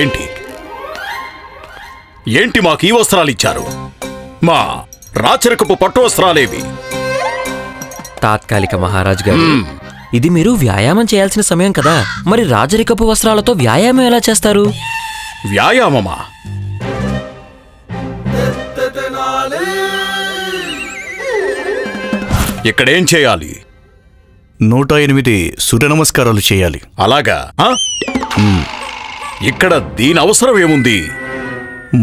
ఏంటి ఏంటి మాకు ఈ వస్త్రాలు ఇచ్చారు? మా రాచరికపు పట్టు వస్త్రాలేవి? తాత్కాలిక మహారాజు గారు, ఇది మీరు వ్యాయామం చేయాల్సిన సమయం కదా, మరి రాజరికపు వస్త్రాలతో వ్యాయామం ఎలా చేస్తారు? వ్యాయామమా? ఇక్కడేం చేయాలి? 108 సూర్య నమస్కారాలు చేయాలి. అలాగా? ఇక్కడ దీని అవసరం ఏముంది?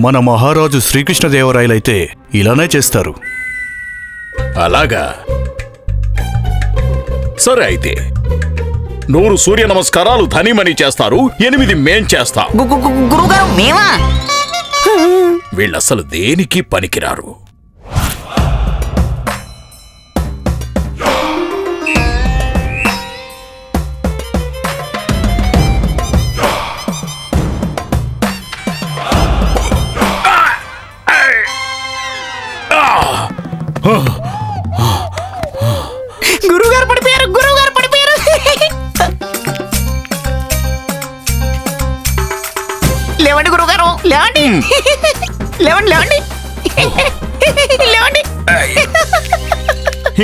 మన మహారాజు శ్రీకృష్ణదేవరాయలైతే ఇలానే చేస్తారు. అలాగా? సరే అయితే 100 సూర్య నమస్కారాలు ధనిమని చేస్తారు, 8 మేం చేస్తాం. గురుగారు మేమా? వీళ్ళసలు దేనికి పనికిరారు. గురుగారు పడిపోయారు, గురుగారు పడిపోయారు. లేవండి గురుగారు, లేవండి లేవండి లేవండి లేవండి.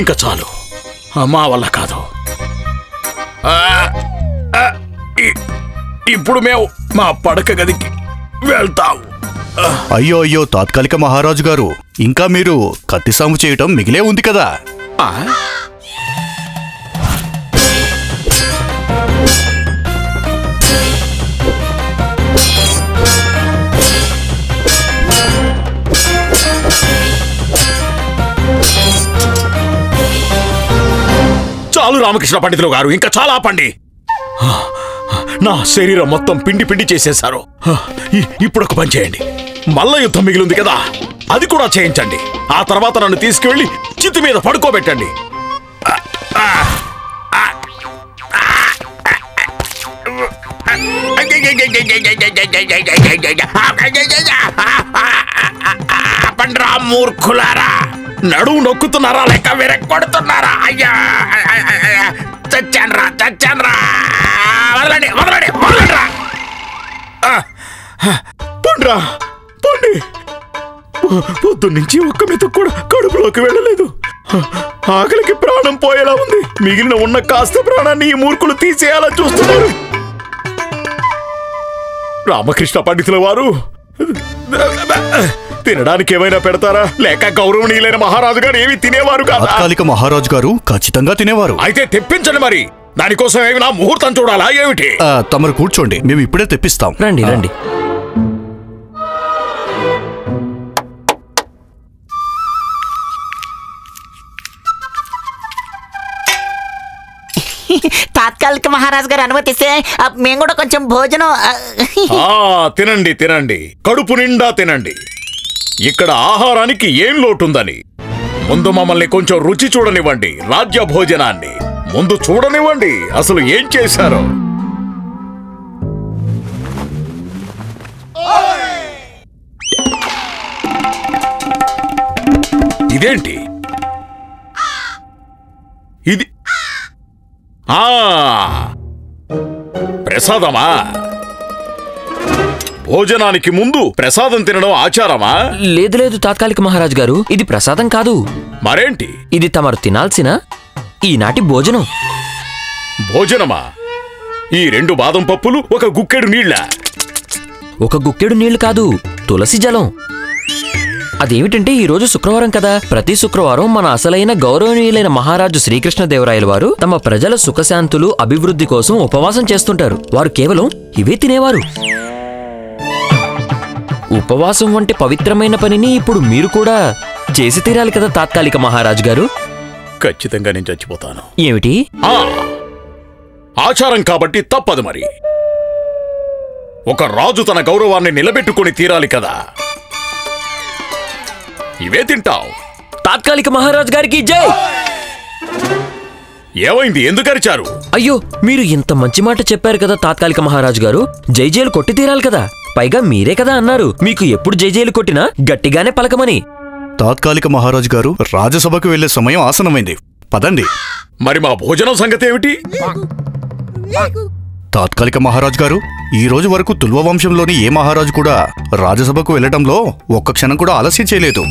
ఇంకా చాలు, మా వల్ల కాదు. ఇప్పుడు మేము మా పడక గదికి వెళ్తాం. అయ్యో అయ్యో తాత్కాలిక మహారాజు గారు, ఇంకా మీరు కత్తి సాము చేయటం మిగిలే ఉంది కదా. చాలు రామకృష్ణ పండితులు గారు, ఇంకా చాలా ఆపండి. నా శరీరం మొత్తం పిండి పిండి చేసేశారు. ఇప్పుడు ఒక పని చేయండి, మల్ల యుద్ధం మిగిలింది కదా, అది కూడా చేయించండి. ఆ తర్వాత నన్ను తీసుకువెళ్ళి చితి మీద పడుకోబెట్టండి. పండ్రా మూర్ఖులారా, నడువు నొక్కుతున్నారా లేక విరక్కొడుతున్నారా? అయ్యా చచ్చాన్రా చచ్చాన్రా, వదలండి వదలండి వదలండ్రా. పండ్రా పండి, పొద్దున్నుంచి ఒక్క మీద కూడా కడుపులోకి వెళ్ళలేదు. ఆకలికి ప్రాణం పోయేలా ఉంది. మిగిలిన ఉన్న కాస్త ప్రాణాన్ని ఈ మూర్ఖులు తీసేయాలని చూస్తున్నారు. రామకృష్ణ పండితుల వారు తినడానికి ఏమైనా పెడతారా? లేక గౌరవనీయులైన మహారాజు గారు ఏమి తినేవారు కాదా? తాత్కాలిక మహారాజు గారు ఖచ్చితంగా తినేవారు. అయితే తెప్పించండి. మరి దానికోసం ఏమైనా ముహూర్తం చూడాలా ఏమిటి? తమరు కూర్చోండి, మేము ఇప్పుడే తెప్పిస్తాం. రండి రండి. తాత్కాలిక మహారాజు గారు అనుమతిస్తే మేము కూడా కొంచెం భోజనం. తినండి తినండి, కడుపు నిండా తినండి. ఇక్కడ ఆహారానికి ఏం లోటుందని ముందు మమ్మల్ని కొంచెం రుచి చూడనివ్వండి. రాజ్య భోజనాన్ని ముందు చూడనివ్వండి, అసలు ఏం చేశారో. ఇదేంటి ఇది? ప్రసాదమా? భోజనానికి ముందు ప్రసాదం తినడం ఆచారమా? లేదు లేదు తాత్కాలిక మహారాజు గారు, ఇది ప్రసాదం కాదు. మరేంటి? ఇది తమరు తినాల్సిన ఈనాటి భోజనం. భోజనమా? ఈ 2 బాదం పప్పులు, ఒక గుక్కెడు నీళ్ళ? ఒక గుక్కెడు నీళ్లు కాదు, తులసి జలం. అదేమిటంటే ఈరోజు శుక్రవారం కదా, ప్రతి శుక్రవారం మన అసలైన గౌరవనీయులైన మహారాజు శ్రీకృష్ణదేవరాయల వారు తమ ప్రజల సుఖశాంతులు అభివృద్ధి కోసం ఉపవాసం చేస్తుంటారు. వారు కేవలం ఇవే తినేవారు. ఉపవాసం వంటి పవిత్రమైన పనిని ఇప్పుడు మీరు కూడా చేసి తీరాలి కదా తాత్కాలిక మహారాజు గారు. ఖచ్చితంగా నేను చచ్చిపోతాను. ఏమిటి? ఆచారం కాబట్టి తప్పదు. మరి ఒక రాజు తన గౌరవాన్ని నిలబెట్టుకుని తీరాలి కదా. ఇవే తింటావు. తాత్కాలిక మహారాజు గారికి జై. ఏమైంది? ఎందుకు అరిచారు? అయ్యో, మీరు ఇంత మంచి మాట చెప్పారు కదా తాత్కాలిక మహారాజు గారు, జైజేలు కొట్టి తీరాలి కదా. పైగా మీరే కదా అన్నారు మీకు ఎప్పుడు జైజేలు కొట్టినా గట్టిగానే పలకమని. తాత్కాలిక మహారాజు గారు, రాజసభకు వెళ్లే సమయం ఆసనమైంది, పదండి. మరి మా భోజనం సంగతి ఏమిటి? తాత్కాలిక మహారాజు గారు, ఈ రోజు వరకు తుల్వ వంశంలోని ఏ మహారాజు కూడా రాజసభకు వెళ్లటంలో ఒక్క క్షణం కూడా ఆలస్యం చేయలేదు.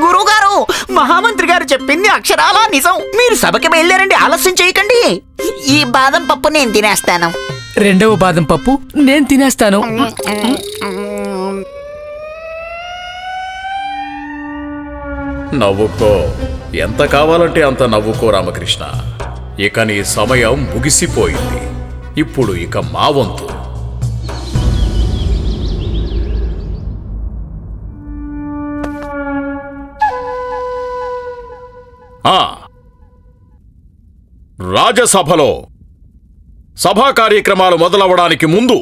గురువుగారు, మహామంత్రి గారు చెప్పింది అక్షరాలా నిజం. మీరు సభకి బయలుదేరండి, ఆలస్యం చేయకండి. ఈ బాదం పప్పు నేను తినేస్తాను. రెండవ బాదం పప్పు నేను తినేస్తాను. నవ్వుకో, ఎంత కావాలంటే అంత నవ్వుకో రామకృష్ణ. ఇక నీ సమయం ముగిసిపోయింది. ఇప్పుడు ఇక మా వంతు. రాజసభలో సభా కార్యక్రమాలు మొదలవడానికి ముందు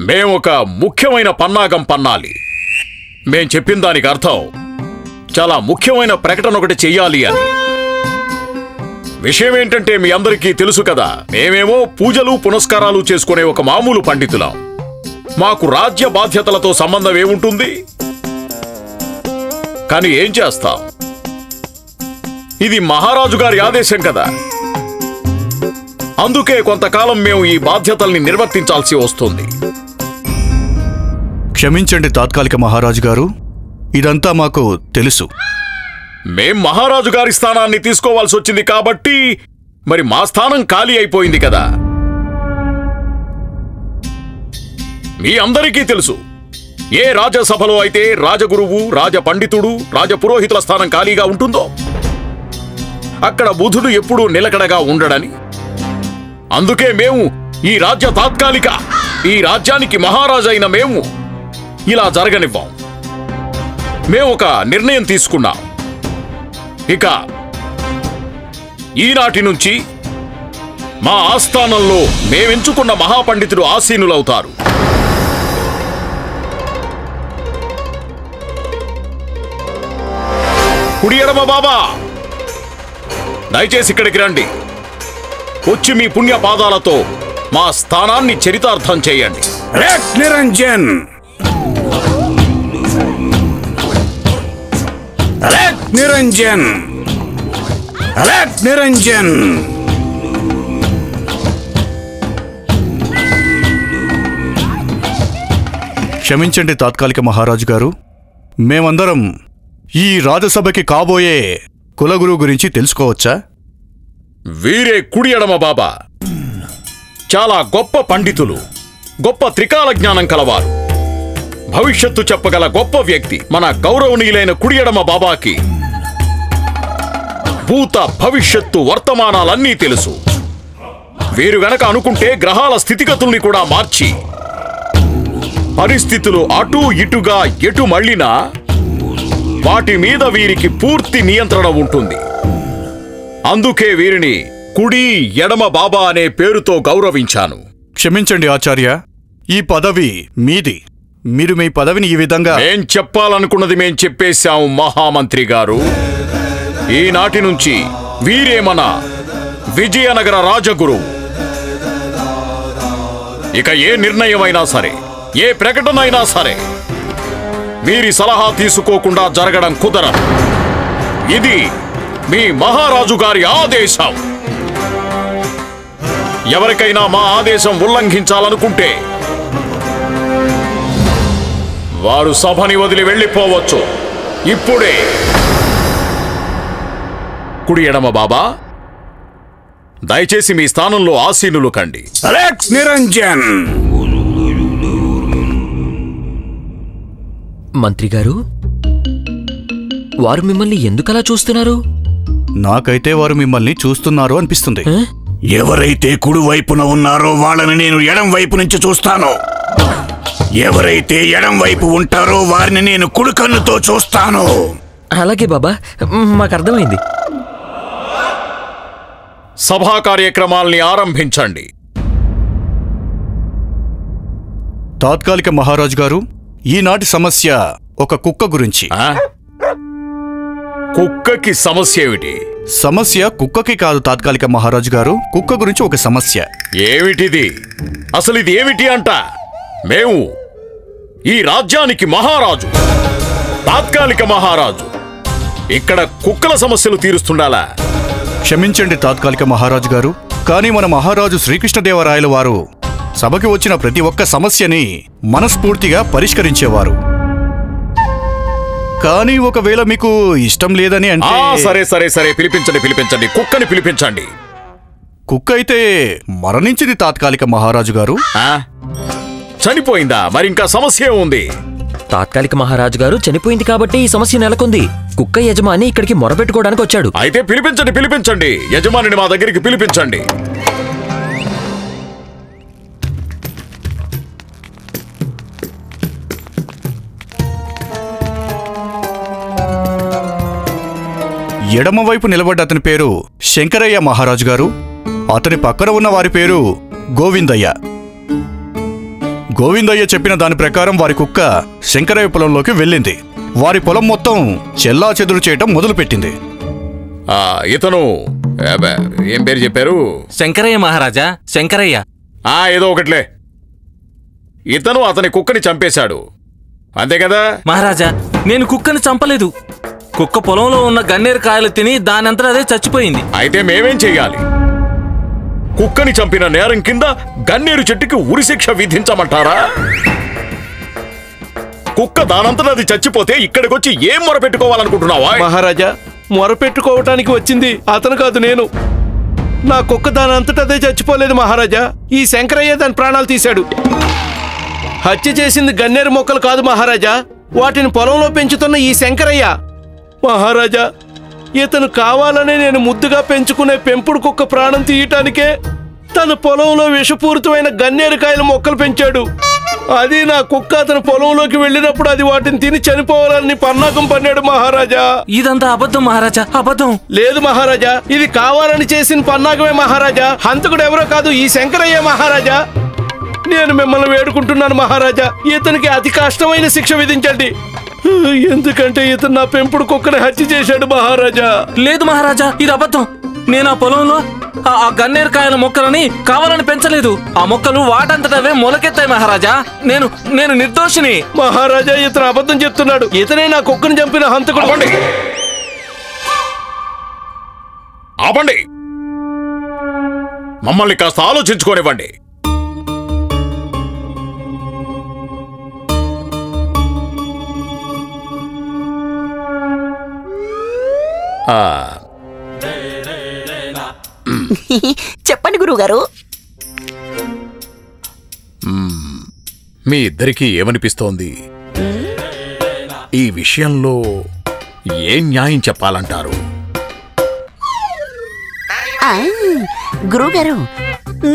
మేమొక ముఖ్యమైన పన్నాగం పన్నాలి. మేం చెప్పిన దానికి అర్థం చాలా ముఖ్యమైన ప్రకటన ఒకటి చెయ్యాలి అని. విషయం ఏంటంటే మీ అందరికీ తెలుసు కదా, మేమేమో పూజలు పునస్కారాలు చేసుకునే ఒక మామూలు పండితులం. మాకు రాజ్య బాధ్యతలతో సంబంధం ఏముంటుంది? కానీ ఏం చేస్తాం, ఇది మహారాజు గారి ఆదేశం కదా. అందుకే కొంతకాలం మేము ఈ బాధ్యతల్ని నిర్వర్తించాల్సి వస్తుంది. క్షమించండి తాత్కాలిక మహారాజు గారు, ఇదంతా మాకు తెలుసు. మేం మహారాజు గారి స్థానాన్ని తీసుకోవాల్సి వచ్చింది కాబట్టి మరి మా స్థానం ఖాళీ అయిపోయింది కదా. మీ అందరికీ తెలుసు, ఏ రాజసభలో అయితే రాజగురువు, రాజ పండితుడు, రాజపురోహితుల స్థానం ఖాళీగా ఉంటుందో అక్కడ బుధుడు ఎప్పుడూ నిలకడగా ఉండడని. అందుకే మేము ఈ రాజ్యానికి మహారాజైన మేము ఇలా జరగనివ్వం. మేము ఒక నిర్ణయం తీసుకున్నాం. ఇక ఈనాటి నుంచి మా ఆస్థానంలో మేమెంచుకున్న మహాపండితుడు ఆసీనులవుతారు. కుడి ఎడమ బాబా, దయచేసి ఇక్కడికి రండి. వచ్చి మీ పుణ్య పాదాలతో మా స్థానాన్ని చరితార్థం చేయండి. నిరంజన్, నిరంజన్, నిరంజన్. క్షమించండి తాత్కాలిక మహారాజు గారు, మేమందరం ఈ రాజసభకి కాబోయే కులగురువు గురించి తెలుసుకోవచ్చా? వీరే కుడి ఎడమ బాబా. చాలా గొప్ప పండితులు, గొప్ప త్రికాల జ్ఞానం కలవారు, భవిష్యత్తు చెప్పగల గొప్ప వ్యక్తి. మన గౌరవనీయులైన కుడి ఎడమ బాబాకి భూత భవిష్యత్తు వర్తమానాలన్నీ తెలుసు. వీరు గనక అనుకుంటే గ్రహాల స్థితిగతుల్ని కూడా మార్చి పరిస్థితులు అటూ ఇటుగా ఎటు మళ్ళినా వాటి మీద వీరికి పూర్తి నియంత్రణ ఉంటుంది. అందుకే వీరిని కుడి ఎడమ బాబా అనే పేరుతో గౌరవించాను. క్షమించండి ఆచార్య, ఈ పదవి మీది. మీరు మీ పదవిని ఈ విధంగా... మేం చెప్పాలనుకున్నది మేం చెప్పేశాం మహామంత్రి గారు. ఈనాటి నుంచి వీరే మన విజయనగర రాజగురువు. ఇక ఏ నిర్ణయమైనా సరే, ఏ ప్రకటన అయినా సరే వీరి సలహా తీసుకోకుండా జరగడం కుదరదు. ఇది మీ మహారాజు గారి ఆదేశం. ఎవరికైనా మా ఆదేశం ఉల్లంఘించాలనుకుంటే వారు సభని వదిలి వెళ్ళిపోవచ్చు ఇప్పుడే. కుడి ఎడమ బాబా, దయచేసి మీ స్థానంలో ఆసీనులు కండి. నిరంజన్. మంత్రి గారు, వారు మిమ్మల్ని ఎందుకలా చూస్తున్నారు? నాకైతే వారు మిమ్మల్ని చూస్తున్నారు అనిపిస్తుంది. ఎవరైతే కుడి వైపున ఉన్నారో వాళ్ళని నేను ఎడం వైపు నుంచి చూస్తాను. ఎవరైతే ఎడం వైపు ఉంటారో వారిని నేను కుడి కన్నుతో చూస్తాను. అలాగే బాబా, మాకు అర్థమైంది. సభా కార్యక్రమాల్ని ఆరంభించండి. తాత్కాలిక మహారాజు గారు, ఈనాటి సమస్య ఒక కుక్క గురించి. కుక్కకి సమస్య ఏమిటి? సమస్య కుక్కకి కాదు తాత్కాలిక మహారాజు గారు, కుక్క గురించి ఒక సమస్య. ఏమిటిది? అసలు ఇది ఏమిటి అంట? మేము ఈ రాజ్యానికి మహారాజు, తాత్కాలిక మహారాజు. ఇక్కడ కుక్కల సమస్యలు తీరుస్తుండాలా? క్షమించండి తాత్కాలిక మహారాజు గారు, కానీ మన మహారాజు శ్రీకృష్ణదేవరాయల వారు సభకి వచ్చిన ప్రతి ఒక్క సమస్యని మనస్ఫూర్తిగా పరిష్కరించేవారు. కానీ ఒకవేళ మీకు ఇష్టం లేదని అంటే సరే సరే సరే, పిలిపించండి, కుక్కని పిలిపించండి. కుక్క అయితే మరణించింది తాత్కాలిక మహారాజు గారు. చనిపోయిందా? మరి ఇంకా సమస్య ఉంది. తాత్కాలిక మహారాజు గారు చనిపోయింది కాబట్టి ఈ సమస్య నెలకొంది. కుక్క యజమాని ఇక్కడికి మొరపెట్టుకోవడానికి వచ్చాడు. అయితే పిలిపించండి, యజమానిని మా దగ్గరికి పిలిపించండి. ఎడమవైపు నిలబడ్డ అతని పేరు శంకరయ్య మహారాజు గారు. అతని పక్కన ఉన్న వారి పేరు గోవిందయ్య. గోవిందయ్య చెప్పిన దాని ప్రకారం వారి కుక్క శంకరయ్య పొలంలోకి వెళ్ళింది. వారి పొలం మొత్తం చెల్లా చెదురు చేయటం మొదలుపెట్టింది. ఇతను ఏం పేరు చెప్పారు? శంకరయ్య మహారాజా, శంకరయ్య. ఏదో ఒకట్లే. ఇతను అతని కుక్కని చంపేశాడు, అంతే కదా? మహారాజా, నేను కుక్కని చంపలేదు. కుక్క పొలంలో ఉన్న గన్నేరు కాయలు తిని దానంతట అదే చచ్చిపోయింది. అయితే మేమేం చెయ్యాలి? కుక్కని చంపిన నేరం కింద గన్నేరు చెట్టుకి ఉరిశిక్ష విధించమంటారా? కుక్క దానంతట అది చచ్చిపోతే ఇక్కడికొచ్చి ఏం మొరపెట్టుకోవాలనుకుంటున్నావా? మహారాజా, మొరపెట్టుకోవటానికి వచ్చింది అతను కాదు, నేను. నా కుక్క దానంతట అదే చచ్చిపోలేదు మహారాజా. ఈ శంకరయ్య దాని ప్రాణాలు తీశాడు. హత్య చేసింది గన్నేరు మొక్కలు కాదు మహారాజా, వాటిని పొలంలో పెంచుతున్న ఈ శంకరయ్య. మహారాజా, ఇతను కావాలనే నేను ముద్దుగా పెంచుకునే పెంపుడు కుక్క ప్రాణం తీయటానికే తన పొలంలో విషపూరితమైన గన్నేరుకాయల మొక్కలు పెంచాడు. అది నా కుక్క అతని పొలంలోకి వెళ్ళినప్పుడు అది వాటిని తిని చనిపోవాలని పన్నాగం పన్నాడు మహారాజా. ఇదంతా అబద్ధం మహారాజా, అబద్ధం. లేదు మహారాజా, ఇది కావాలని చేసిన పన్నాగమే మహారాజా. హంతకుడు ఎవరో కాదు, ఈ శంకరయ్య మహారాజా. నేను మిమ్మల్ని వేడుకుంటున్నాను మహారాజా, ఇతనికి అతి కష్టమైన శిక్ష విధించండి. ఎందుకంటే ఇతను నా పెంపుడు కుక్కని హత్య చేశాడు మహారాజా. లేదు మహారాజా, ఇది అబద్ధం. నేను ఆ పొలంలో ఆ గన్నేరు కాయల మొక్కలని కావాలని పెంచలేదు. ఆ మొక్కలు వాటంతటవే మొలకెత్తాయి మహారాజా. నేను నిర్దోషిని. మహారాజా, ఇతను అబద్ధం చెప్తున్నాడు. ఇతనే నా కుక్కని చంపిన హంతకుడు. ఆపండి, మమ్మల్ని కాస్త ఆలోచించుకోనివ్వండి. చెప్పండి గురువుగారు. మీ ఇద్దరికీ ఏమనిపిస్తోంది? ఈ విషయంలో ఏం న్యాయం చెప్పాలంటారు? గురువుగారు,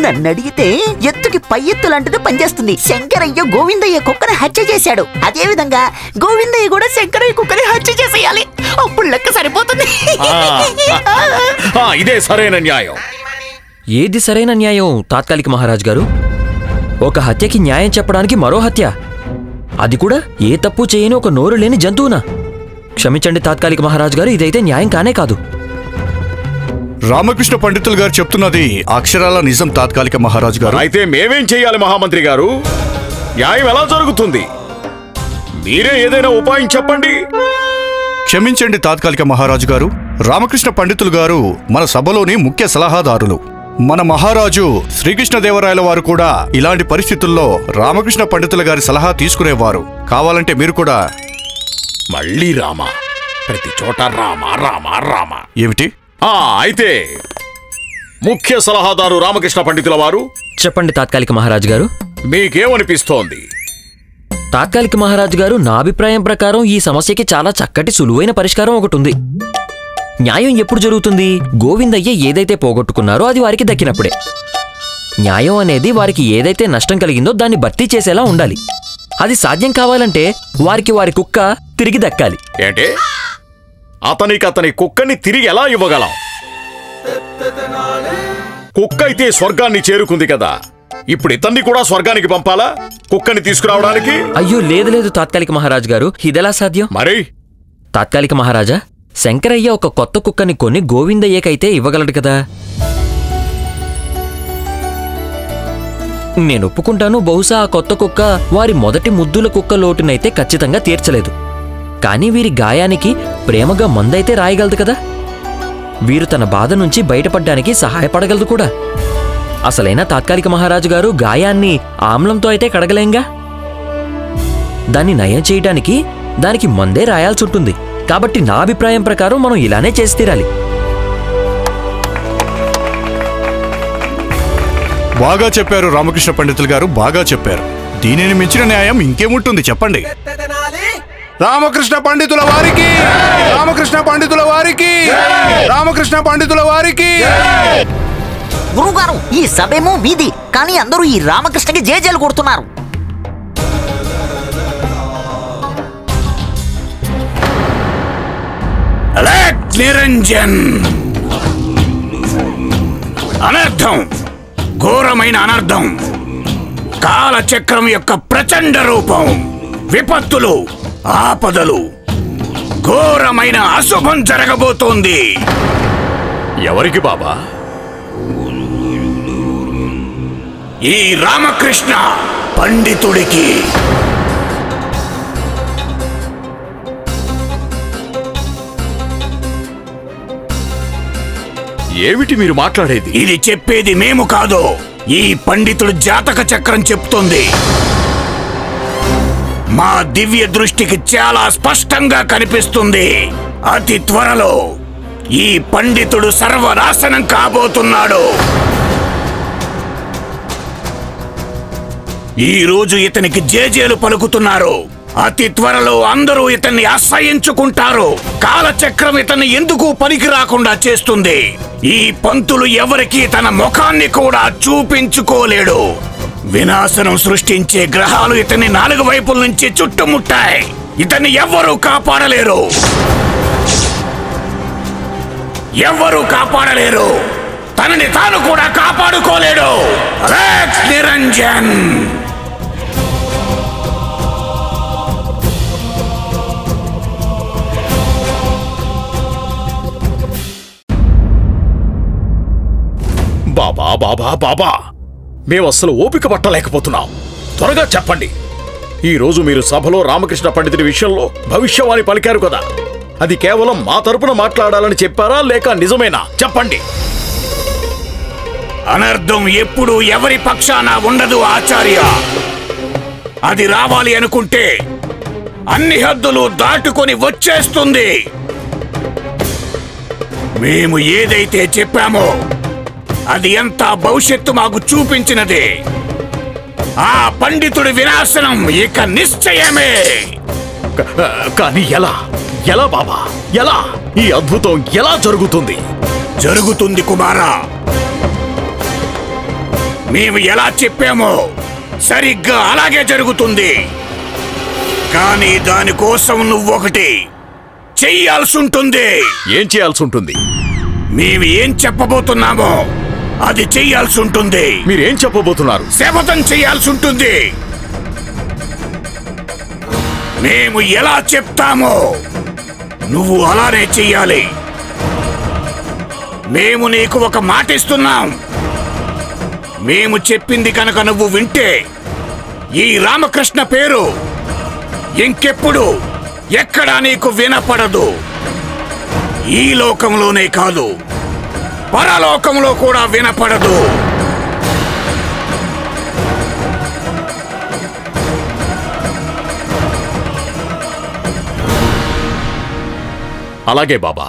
నన్ను అడిగితే ఎత్తుకి పై ఎత్తు లాంటిది పనిచేస్తుంది. శంకరయ్య గోవిందయ్య కుక్కని హత్య చేశాడు. అదే విధంగా గోవిందయ్య కూడా శంకరయ్య కుక్కని హత్య చేసేయాలి. అప్పుడు లెక్క సరిపోతుంది. ఇదే సరైన న్యాయం. ఏది సరైన న్యాయం తాత్కాలిక మహారాజు గారు? ఒక హత్యకి న్యాయం చెప్పడానికి మరో హత్య, అది కూడా ఏ తప్పు చేయని ఒక నోరు లేని జంతువునా? క్షమించండి తాత్కాలిక మహారాజు గారు, ఇదైతే న్యాయం కానే కాదు. రామకృష్ణ పండితులు గారు చెప్తున్నది అక్షరాల నిజం తాత్కాలిక మహారాజు గారు. అయితే మేమేం చెయ్యాలి మహామంత్రి గారు? న్యాయం ఎలా జరుగుతుంది? మీరే ఏదైనా ఉపాయం చెప్పండి. క్షమించండి తాత్కాలిక మహారాజు గారు, రామకృష్ణ పండితులు గారు మన సభలోని ముఖ్య సలహాదారులు. మన మహారాజు శ్రీకృష్ణదేవరాయల వారు కూడా ఇలాంటి పరిస్థితుల్లో రామకృష్ణ పండితుల గారి సలహా తీసుకునేవారు. కావాలంటే మీరు కూడా. మళ్ళీ రామ, ప్రతి చోట రామ రామ రామ. ఏమిటి? అయితే ముఖ్య సలహాదారు రామకృష్ణ పండితుల వారు చెప్పండి తాత్కాలిక మహారాజు గారు. మీకేమనిపిస్తోంది? తాత్కాలిక మహారాజు గారు, నా అభిప్రాయం ప్రకారం ఈ సమస్యకి చాలా చక్కటి సులువైన పరిష్కారం ఒకటి ఉంది. న్యాయం ఎప్పుడు జరుగుతుంది? గోవిందయ్య ఏదైతే పోగొట్టుకున్నారో అది వారికి దక్కినప్పుడే. న్యాయం అనేది వారికి ఏదైతే నష్టం కలిగిందో దాన్ని భర్తీ చేసేలా ఉండాలి. అది సాధ్యం కావాలంటే వారికి వారి కుక్క తిరిగి దక్కాలి. ఏంటే? అతని కుక్కని తిరిగి ఎలా ఇవ్వగలం? కుక్క అయితే స్వర్గాన్ని చేరుకుంది కదా, ఇప్పుడు ఇతన్ని కూడా స్వర్గానికి పంపాలా కుక్కని తీసుకురావడానికి? అయ్యో లేదు లేదు తాత్కాలిక మహారాజు గారు, ఇదెలా సాధ్యం? మరి తాత్కాలిక మహారాజా, శంకరయ్య ఒక కొత్త కుక్కని కొని గోవిందయ్యకైతే ఇవ్వగలడు కదా. నేను ఒప్పుకుంటాను, బహుశా ఆ కొత్త కుక్క వారి మొదటి ముద్దుల కుక్క లోటునైతే ఖచ్చితంగా తీర్చలేదు. కానీ వీరి గాయానికి ప్రేమగా మందైతే రాయగలదు కదా. వీరు తన బాధ నుంచి బయటపడ్డానికి సహాయపడగలదు కూడా. అసలైన తాత్కాలిక మహారాజు గారు గాయాన్ని ఆమ్లంతో అయితే కడగలేంగా. దాన్ని నయం చేయడానికి దానికి మందే రాయాల్సి ఉంటుంది. కాబట్టి నా అభిప్రాయం ప్రకారం మనం ఇలానే చేసి తీరాలి. బాగా చెప్పారు రామకృష్ణ పండితులు గారు, బాగా చెప్పారు. దీనిని మించిన న్యాయం ఇంకేముంటుంది చెప్పండి. రామకృష్ణ పండితుల వారికి, రామకృష్ణ పండితుల వారికి, రామకృష్ణ పండితుల వారికి. గురువుగారు, ఈ సభేమో వీధి, కానీ అందరూ ఈ రామకృష్ణకి జేజేలు కొడుతున్నారు. నిరంజన్, అనర్థం, ఘోరమైన అనర్థం, కాలచక్రం యొక్క ప్రచండ రూపం, విపత్తులు, ఆపదలు, ఘోరమైన అశుభం జరగబోతోంది. ఎవరికి బాబా? ఈ రామకృష్ణ పండితుడికి. ఏమిటి మీరు మాట్లాడేది? ఇది చెప్పేది మేము కాదు, ఈ పండితుడు జాతక చక్రం చెప్తుంది. మా దివ్య దృష్టికి చాలా స్పష్టంగా కనిపిస్తుంది. అతి త్వరలో ఈ పండితుడు సర్వనాశనం కాబోతున్నాడు. ఈ రోజు ఇతనికి జేజేలు పలుకుతున్నారు. అతి త్వరలో అందరూ ఇతన్ని అసహ్యించుకుంటారు. కాలచక్రం ఇతన్ని ఎందుకు పనికి రాకుండా చేస్తుంది. ఈ పంతులు ఎవరికీ తన ముఖాన్ని కూడా చూపించుకోలేడు. వినాశనం సృష్టించే గ్రహాలు ఇతన్ని 4 వైపుల నుంచి చుట్టుముట్టాయి. ఇతన్ని ఎవ్వరూ కాపాడలేరు, ఎవ్వరూ కాపాడలేరు. తనని తాను కూడా కాపాడుకోలేడు. నిరంజన్, బాబా బాబా బాబా, మేము అస్సలు ఓపిక పట్టలేకపోతున్నాం. త్వరగా చెప్పండి. ఈ రోజు మీరు సభలో రామకృష్ణ పండితుడి విషయంలో భవిష్యవాణి పలికారు కదా, అది కేవలం మా తరపున మాట్లాడాలని చెప్పారా లేక నిజమేనా? చెప్పండి. అనర్థం ఎప్పుడు ఎవరి పక్షాన ఉండదు ఆచార్య. అది రావాలి అనుకుంటే అన్ని హద్దులు దాటుకొని వచ్చేస్తుంది. మేము ఏదైతే చెప్పామో అది ఎంత భవిష్యత్తు మాకు చూపించినదే. ఆ పండితుడి వినాశనం ఇక నిశ్చయమే. కానీ ఎలా? ఎలా బాబా, ఎలా? ఈ అద్భుతం ఎలా జరుగుతుంది? జరుగుతుంది కుమారా. మేము ఎలా చెప్పామో సరిగ్గా అలాగే జరుగుతుంది. కానీ దానికోసం నువ్వొకటి చెయ్యాల్సి ఉంటుంది. ఏం చేయాల్సి ఉంటుంది? మేము ఏం చెప్పబోతున్నామో అది చెయ్యాల్సి ఉంటుంది. మీరేం చెప్పబోతున్నారు? శపథం చెయ్యాల్సి ఉంటుంది. మేము ఎలా చెప్తామో నువ్వు అలానే చెయ్యాలి. మేము నీకు ఒక మాట ఇస్తున్నాం. మేము చెప్పింది కనుక నువ్వు వింటే ఈ రామకృష్ణ పేరు ఇంకెప్పుడు ఎక్కడా నీకు వినపడదు. ఈ లోకంలోనే కాదు, పరలోకంలో కూడా వినపడదు. అలాగే బాబా,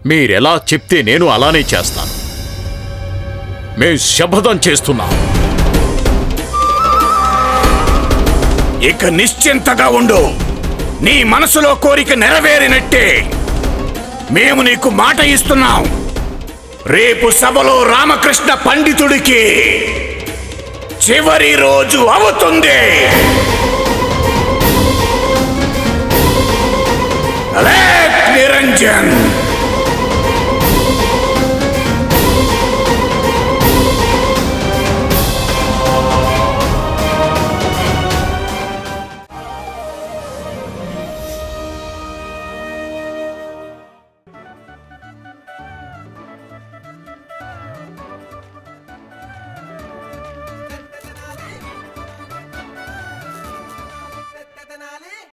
మీరెలా చెప్తే నేను అలానే చేస్తాను. మేము శపథం చేస్తున్నాం. ఇక నిశ్చింతగా ఉండు. నీ మనసులో కోరిక నెరవేరినట్టే. మేము నీకు మాట ఇస్తున్నాం. రేపు సభలో రామకృష్ణ పండితుడికి చివరి రోజు అవుతుంది. నిరంజన్.